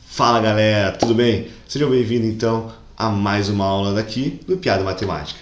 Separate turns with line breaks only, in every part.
Fala galera, tudo bem? Sejam bem-vindos então a mais uma aula daqui do Piada Matemática.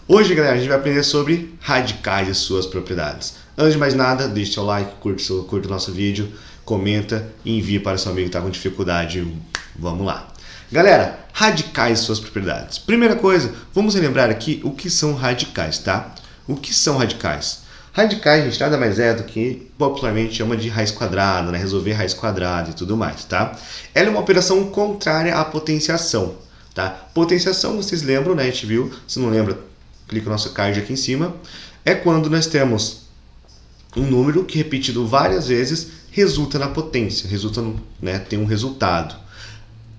Hoje, galera, a gente vai aprender sobre radicais e suas propriedades. Antes de mais nada, deixe seu like, curta o nosso vídeo, comenta e envie para seu amigo que está com dificuldade. Vamos lá. Galera, radicais e suas propriedades. Primeira coisa, vamos relembrar aqui o que são radicais, tá? O que são radicais? Radicais, gente, nada mais é do que popularmente chama de raiz quadrada, né? Resolver raiz quadrada e tudo mais, tá? Ela é uma operação contrária à potenciação, tá? Potenciação, vocês lembram, né? A gente viu, se não lembra, clica no nosso card aqui em cima. É quando nós temos um número que repetido várias vezes resulta na potência, resulta no, né? Tem um resultado.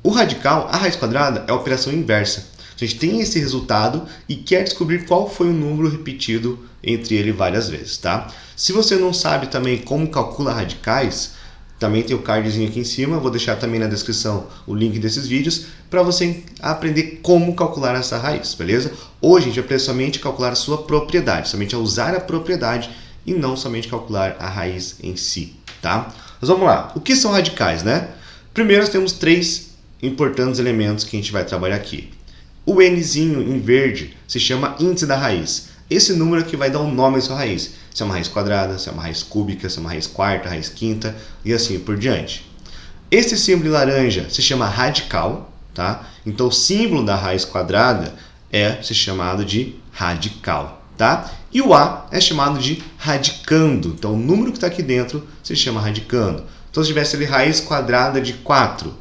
O radical, a raiz quadrada, é a operação inversa. A gente tem esse resultado e quer descobrir qual foi o número repetido entre ele várias vezes, tá? Se você não sabe também como calcula radicais, também tem o cardzinho aqui em cima, vou deixar também na descrição o link desses vídeos para você aprender como calcular essa raiz, beleza? Hoje a gente vai aprender somente a calcular a sua propriedade, somente a usar a propriedade e não somente calcular a raiz em si, tá? Mas vamos lá, o que são radicais, né? Primeiro nós temos três importantes elementos que a gente vai trabalhar aqui. O Nzinho em verde se chama índice da raiz. Esse número aqui vai dar um nome à sua raiz. Se é uma raiz quadrada, se é uma raiz cúbica, se é uma raiz quarta, raiz quinta e assim por diante. Esse símbolo em laranja se chama radical, tá? Então o símbolo da raiz quadrada é chamado de radical, tá? E o A é chamado de radicando. Então o número que está aqui dentro se chama radicando. Então se tivesse ali raiz quadrada de 4,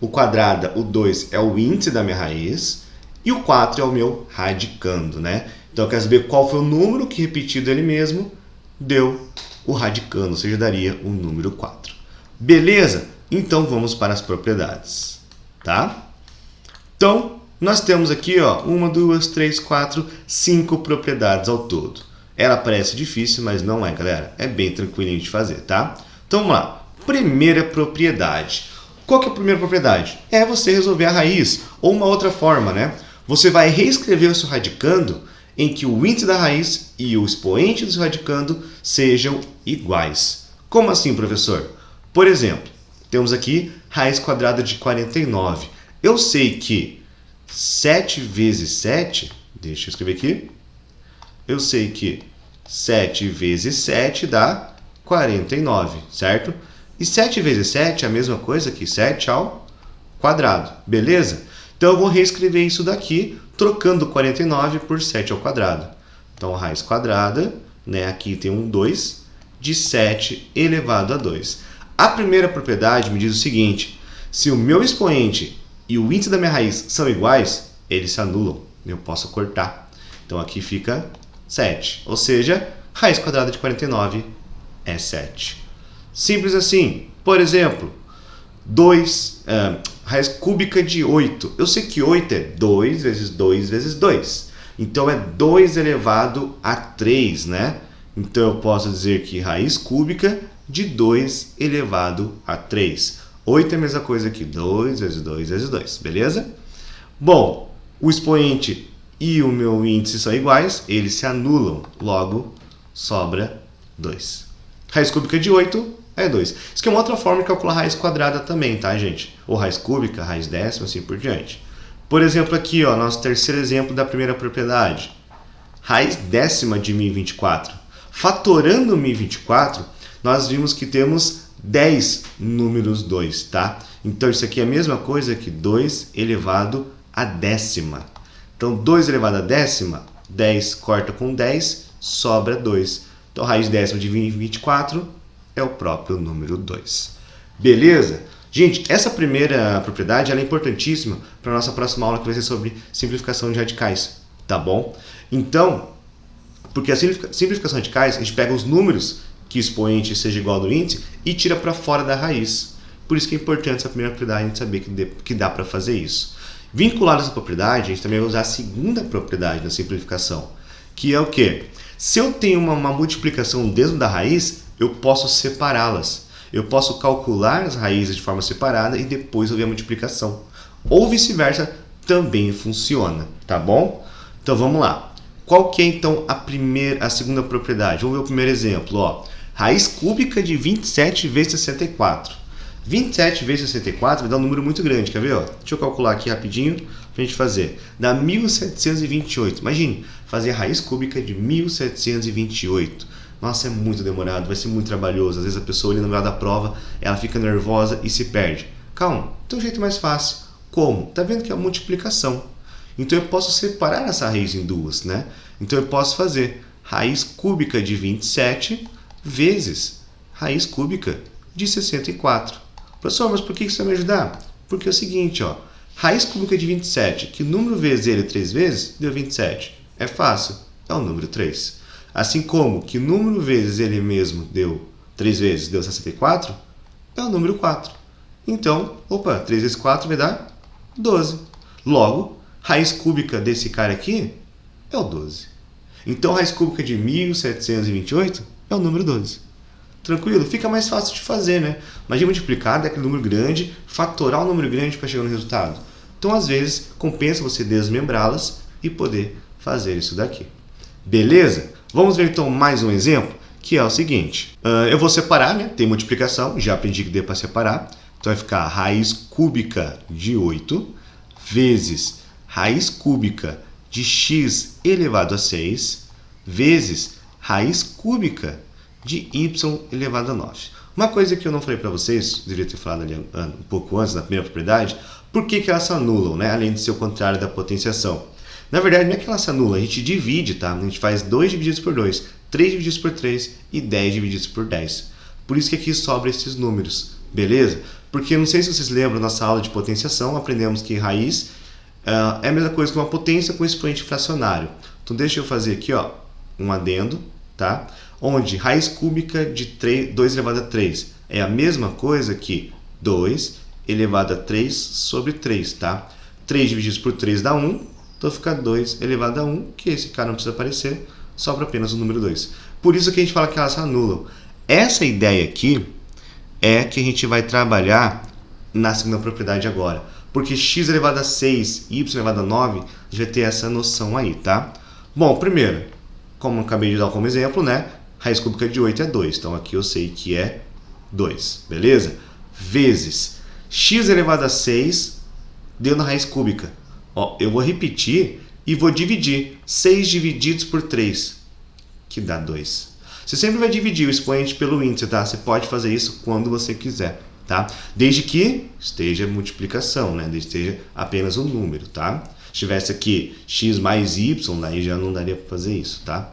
o quadrada, o 2 é o índice da minha raiz e o 4 é o meu radicando, né? Então eu quero saber qual foi o número que repetido ele mesmo deu o radicando, ou seja, daria o número 4. Beleza? Então vamos para as propriedades, tá? Então nós temos aqui, ó, 1, 2, 3, 4, 5 propriedades ao todo. Ela parece difícil, mas não é, galera. É bem tranquilinho de fazer, tá? Então vamos lá. Primeira propriedade. Qual que é a primeira propriedade? É você resolver a raiz, ou uma outra forma, né? Você vai reescrever o seu radicando em que o índice da raiz e o expoente do seu radicando sejam iguais. Como assim, professor? Por exemplo, temos aqui raiz quadrada de 49. Eu sei que 7 vezes 7, deixa eu escrever aqui, eu sei que 7 vezes 7 dá 49, certo? E 7 vezes 7 é a mesma coisa que 7 ao quadrado, beleza? Então eu vou reescrever isso daqui, trocando 49 por 7 ao quadrado. Então a raiz quadrada, né, aqui tem um 2, de 7 elevado a 2. A primeira propriedade me diz o seguinte: se o meu expoente e o índice da minha raiz são iguais, eles se anulam, eu posso cortar. Então aqui fica 7, ou seja, raiz quadrada de 49 é 7. Simples assim. Por exemplo, raiz cúbica de 8. Eu sei que 8 é 2 vezes 2 vezes 2. Então é 2 elevado a 3, né? Então eu posso dizer que raiz cúbica de 2 elevado a 3. 8 é a mesma coisa que 2 vezes 2 vezes 2, beleza? Bom, o expoente e o meu índice são iguais, eles se anulam, logo sobra 2. Raiz cúbica de 8 é 2. Isso aqui é uma outra forma de calcular raiz quadrada também, tá, gente? Ou raiz cúbica, raiz décima, assim por diante. Por exemplo, aqui, ó, nosso terceiro exemplo da primeira propriedade. Raiz décima de 1024. Fatorando 1024, nós vimos que temos 10 números 2, tá? Então, isso aqui é a mesma coisa que 2 elevado a décima. Então, 2 elevado a décima, 10 corta com 10, sobra 2. Então, raiz décima de 1024 é o próprio número 2. Beleza? Gente, essa primeira propriedade ela é importantíssima para a nossa próxima aula, que vai ser sobre simplificação de radicais, tá bom? Então, porque a simplificação de radicais, a gente pega os números que o expoente seja igual ao do índice e tira para fora da raiz. Por isso que é importante essa primeira propriedade, a gente saber que dá para fazer isso. Vinculado a essa propriedade, a gente também vai usar a segunda propriedade da simplificação, que é o quê? Se eu tenho uma multiplicação dentro da raiz, eu posso separá-las. Eu posso calcular as raízes de forma separada e depois eu ver a multiplicação. Ou vice-versa, também funciona, tá bom? Então vamos lá. Qual que é então a segunda propriedade? Vamos ver o primeiro exemplo, ó. Raiz cúbica de 27 vezes 64. 27 vezes 64 vai dar um número muito grande, quer ver? Ó? Deixa eu calcular aqui rapidinho pra gente fazer. Dá 1728. Imagine, fazer a raiz cúbica de 1728. Nossa, é muito demorado, vai ser muito trabalhoso. Às vezes a pessoa ali no meio da prova, ela fica nervosa e se perde. Calma, tem um jeito mais fácil. Como? Tá vendo que é a multiplicação. Então eu posso separar essa raiz em duas, né? Então eu posso fazer raiz cúbica de 27 vezes raiz cúbica de 64. Professor, mas por que isso vai me ajudar? Porque é o seguinte, ó, raiz cúbica de 27, que número vezes ele 3 vezes, deu 27. É fácil, é o número 3. Assim como que número vezes ele mesmo deu 3 vezes, deu 64, é o número 4. Então, 3 vezes 4 vai dar 12. Logo, raiz cúbica desse cara aqui é o 12. Então, raiz cúbica de 1728 é o número 12. Tranquilo? Fica mais fácil de fazer, né? Imagina multiplicar daquele número grande, fatorar um número grande para chegar no resultado. Então, às vezes, compensa você desmembrá-las e poder fazer isso daqui. Beleza? Vamos ver então mais um exemplo, que é o seguinte. Eu vou separar, né? Tem multiplicação, já aprendi que dê para separar. Então, vai ficar raiz cúbica de 8 vezes raiz cúbica de x elevado a 6 vezes raiz cúbica de y elevado a 9. Uma coisa que eu não falei para vocês, deveria ter falado ali um pouco antes, na primeira propriedade, por que elas se anulam, né? Além de ser o contrário da potenciação. Na verdade, não é que elas se anulam, a gente divide, tá? A gente faz 2 divididos por 2, 3 divididos por 3 e 10 divididos por 10. Por isso que aqui sobra esses números, beleza? Porque não sei se vocês lembram, na nossa aula de potenciação, aprendemos que raiz é a mesma coisa que uma potência com expoente fracionário. Então deixa eu fazer aqui, ó, um adendo, tá? Onde raiz cúbica de 2 elevado a 3 é a mesma coisa que 2 elevado a 3 sobre 3, tá? 3 divididos por 3 dá 1, então fica 2 elevado a 1, que esse cara não precisa aparecer, sobra apenas o número 2. Por isso que a gente fala que elas se anulam. Essa ideia aqui é que a gente vai trabalhar na segunda propriedade agora. Porque x elevado a 6 e y elevado a 9, a gente vai ter essa noção aí, tá? Bom, primeiro, como eu acabei de dar como exemplo, né? Raiz cúbica de 8 é 2, então aqui eu sei que é 2, beleza? Vezes x elevado a 6 deu na raiz cúbica. Ó, eu vou repetir e vou dividir 6 divididos por 3, que dá 2. Você sempre vai dividir o expoente pelo índice, tá? Você pode fazer isso quando você quiser, tá? Desde que esteja multiplicação, né? Desde que esteja apenas um número, tá? Se tivesse aqui x mais y, aí já não daria para fazer isso, tá?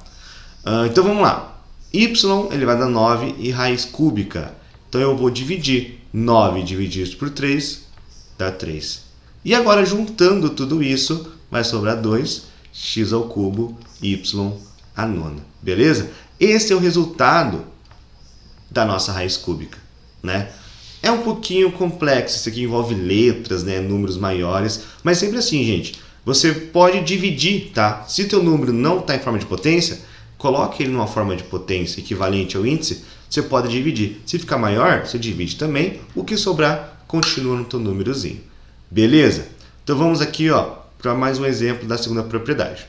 Então vamos lá. Y elevado a 9 e raiz cúbica. Então eu vou dividir 9 divididos por 3, dá 3. E agora juntando tudo isso, vai sobrar 2, x ao cubo, y à nona. Beleza? Esse é o resultado da nossa raiz cúbica, né? É um pouquinho complexo, isso aqui envolve letras, né, números maiores, mas sempre assim, gente, você pode dividir, tá? Se o teu número não está em forma de potência, coloque ele numa forma de potência equivalente ao índice, você pode dividir. Se ficar maior, você divide também, o que sobrar continua no teu númerozinho. Beleza? Então vamos aqui, ó, para mais um exemplo da segunda propriedade.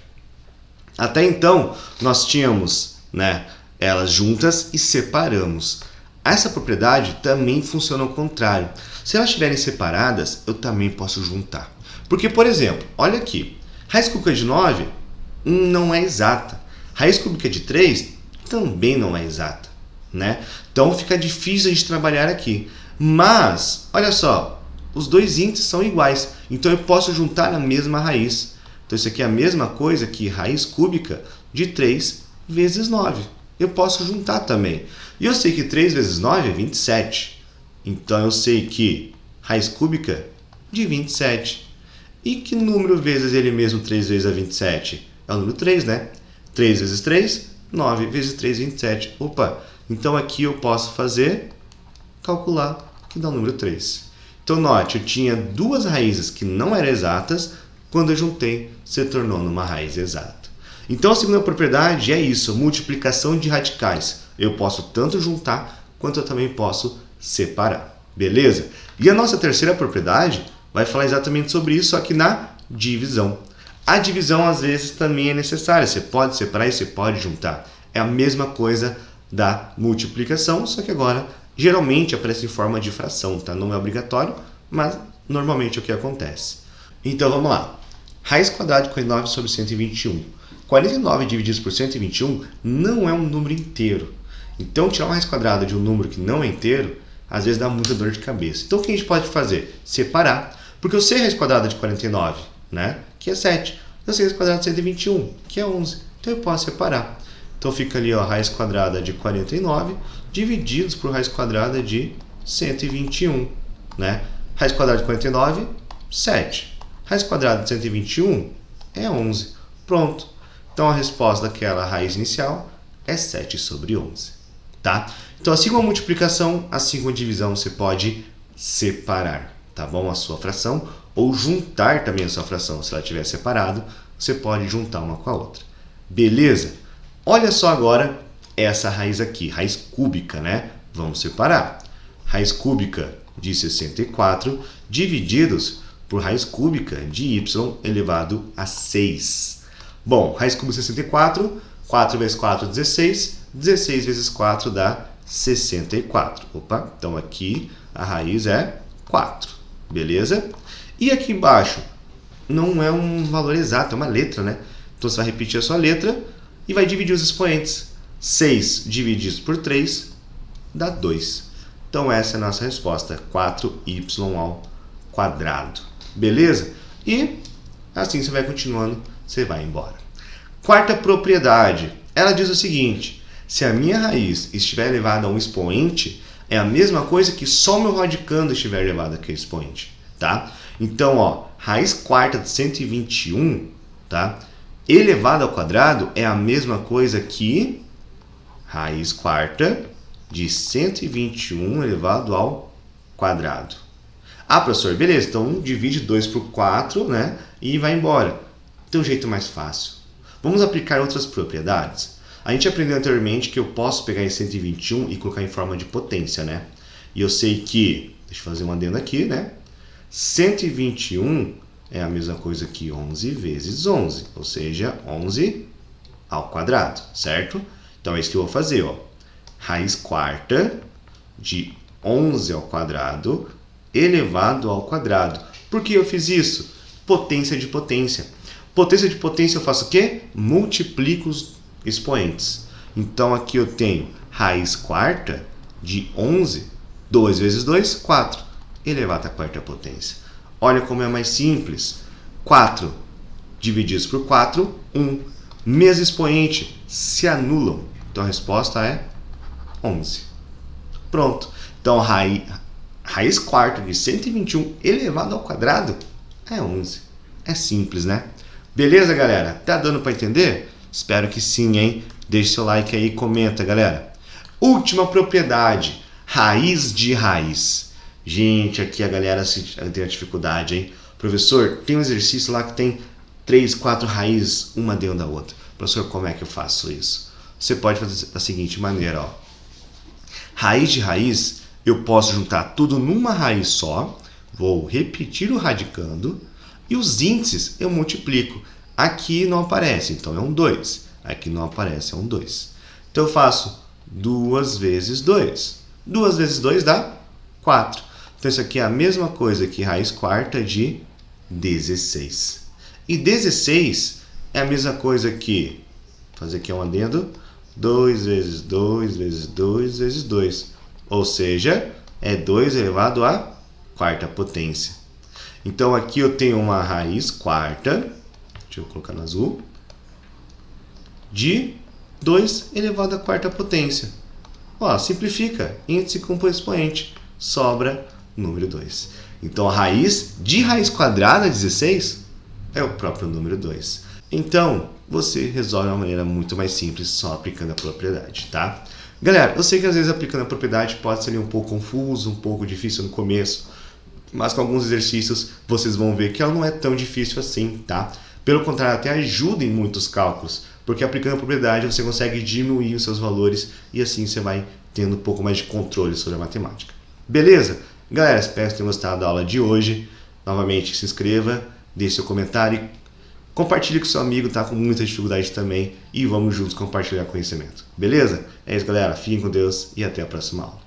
Até então, nós tínhamos, né, elas juntas e separamos. Essa propriedade também funciona ao contrário. Se elas estiverem separadas, eu também posso juntar. Porque, por exemplo, olha aqui, raiz cúbica de 9 não é exata. Raiz cúbica de 3 também não é exata, né? Então fica difícil de trabalhar aqui. Mas, olha só, os dois índices são iguais. Então eu posso juntar na mesma raiz. Então isso aqui é a mesma coisa que raiz cúbica de 3 vezes 9. Eu posso juntar também. E eu sei que 3 vezes 9 é 27. Então eu sei que raiz cúbica de 27. E que número vezes ele mesmo 3 vezes a 27? É o número 3, né? 3 vezes 3, 9 vezes 3, 27. Opa, então aqui eu posso calcular, que dá o número 3. Então note, eu tinha duas raízes que não eram exatas, quando eu juntei, se tornou numa raiz exata. Então a segunda propriedade é isso, multiplicação de radicais. Eu posso tanto juntar, quanto eu também posso separar. Beleza? E a nossa terceira propriedade vai falar exatamente sobre isso, só que na divisão. A divisão, às vezes, também é necessária. Você pode separar e você pode juntar. É a mesma coisa da multiplicação, só que agora geralmente aparece em forma de fração, tá? Não é obrigatório, mas normalmente é o que acontece. Então vamos lá. Raiz quadrada de 49 sobre 121. 49 divididos por 121 não é um número inteiro. Então tirar uma raiz quadrada de um número que não é inteiro, às vezes dá muita dor de cabeça. Então o que a gente pode fazer? Separar. Porque eu sei a raiz quadrada de 49, né? Que é 7. Eu sei a raiz quadrada de 121, que é 11. Então eu posso separar. Então fica ali, ó, raiz quadrada de 49 divididos por raiz quadrada de 121, né? Raiz quadrada de 49, 7. Raiz quadrada de 121 é 11. Pronto. Então a resposta daquela raiz inicial é 7 sobre 11, tá? Então assim como a multiplicação, assim como a divisão, você pode separar, tá bom? A sua fração, ou juntar também a sua fração. Se ela estiver separado, você pode juntar uma com a outra. Beleza? Olha só agora essa raiz aqui, raiz cúbica, né? Vamos separar. Raiz cúbica de 64 divididos por raiz cúbica de y elevado a 6. Bom, raiz cúbica de 64, 4 vezes 4, 16. 16 vezes 4 dá 64. Opa, então aqui a raiz é 4. Beleza? E aqui embaixo não é um valor exato, é uma letra, né? Então você vai repetir a sua letra e vai dividir os expoentes. 6 divididos por 3 dá 2. Então essa é a nossa resposta, 4y ao quadrado. Beleza? E assim você vai continuando, você vai embora. Quarta propriedade, ela diz o seguinte: se a minha raiz estiver elevada a um expoente, é a mesma coisa que só o meu radicando estiver elevado àquele expoente, tá? Então, ó, raiz quarta de 121, tá? Elevado ao quadrado é a mesma coisa que raiz quarta de 121 elevado ao quadrado. Ah, professor, beleza, então divide 2 por 4, né? E vai embora. Tem um jeito mais fácil. Vamos aplicar outras propriedades. A gente aprendeu anteriormente que eu posso pegar esse 121 e colocar em forma de potência, né? E eu sei que, deixa eu fazer um adendo aqui, né? 121 é a mesma coisa que 11 vezes 11, ou seja, 11 ao quadrado, certo? Então é isso que eu vou fazer, ó. Raiz quarta de 11 ao quadrado elevado ao quadrado. Por que eu fiz isso? Potência de potência. Potência de potência eu faço o quê? Multiplico os expoentes. Então aqui eu tenho raiz quarta de 11, 2 vezes 2, 4, elevado à quarta potência. Olha como é mais simples. 4 divididos por 4, 1. Mesmo expoente, se anulam. Então a resposta é 11. Pronto. Então raiz quarta de 121 elevado ao quadrado é 11. É simples, né? Beleza, galera? Tá dando para entender? Espero que sim, hein? Deixe seu like aí e comenta, galera. Última propriedade, raiz de raiz. Gente, aqui a galera tem a dificuldade, hein? Professor, tem um exercício lá que tem 3, 4 raízes, uma dentro da outra. Professor, como é que eu faço isso? Você pode fazer da seguinte maneira, ó. Raiz de raiz, eu posso juntar tudo numa raiz só, vou repetir o radicando, e os índices eu multiplico. Aqui não aparece, então é um 2. Aqui não aparece, é um 2. Então eu faço 2 vezes 2. 2 vezes 2 dá 4. Então isso aqui é a mesma coisa que raiz quarta de 16. E 16 é a mesma coisa que, vou fazer aqui um adendo, 2 vezes 2 vezes 2 vezes 2. Ou seja, é 2 elevado à quarta potência. Então aqui eu tenho uma raiz quarta, deixa eu colocar no azul, de 2 elevado à quarta potência. Ó, simplifica, índice com expoente, sobra número 2. Então a raiz de raiz quadrada 16 é o próprio número 2. Então você resolve de uma maneira muito mais simples só aplicando a propriedade, tá? Galera, eu sei que às vezes aplicando a propriedade pode ser um pouco confuso, um pouco difícil no começo, mas com alguns exercícios vocês vão ver que ela não é tão difícil assim, tá? Pelo contrário, até ajuda em muitos cálculos, porque aplicando a propriedade você consegue diminuir os seus valores e assim você vai tendo um pouco mais de controle sobre a matemática. Beleza? Galera, espero que tenham gostado da aula de hoje. Novamente, se inscreva, deixe seu comentário Compartilhe com seu amigo, tá com muita dificuldade também, e vamos juntos compartilhar conhecimento. Beleza? É isso, galera. Fiquem com Deus e até a próxima aula.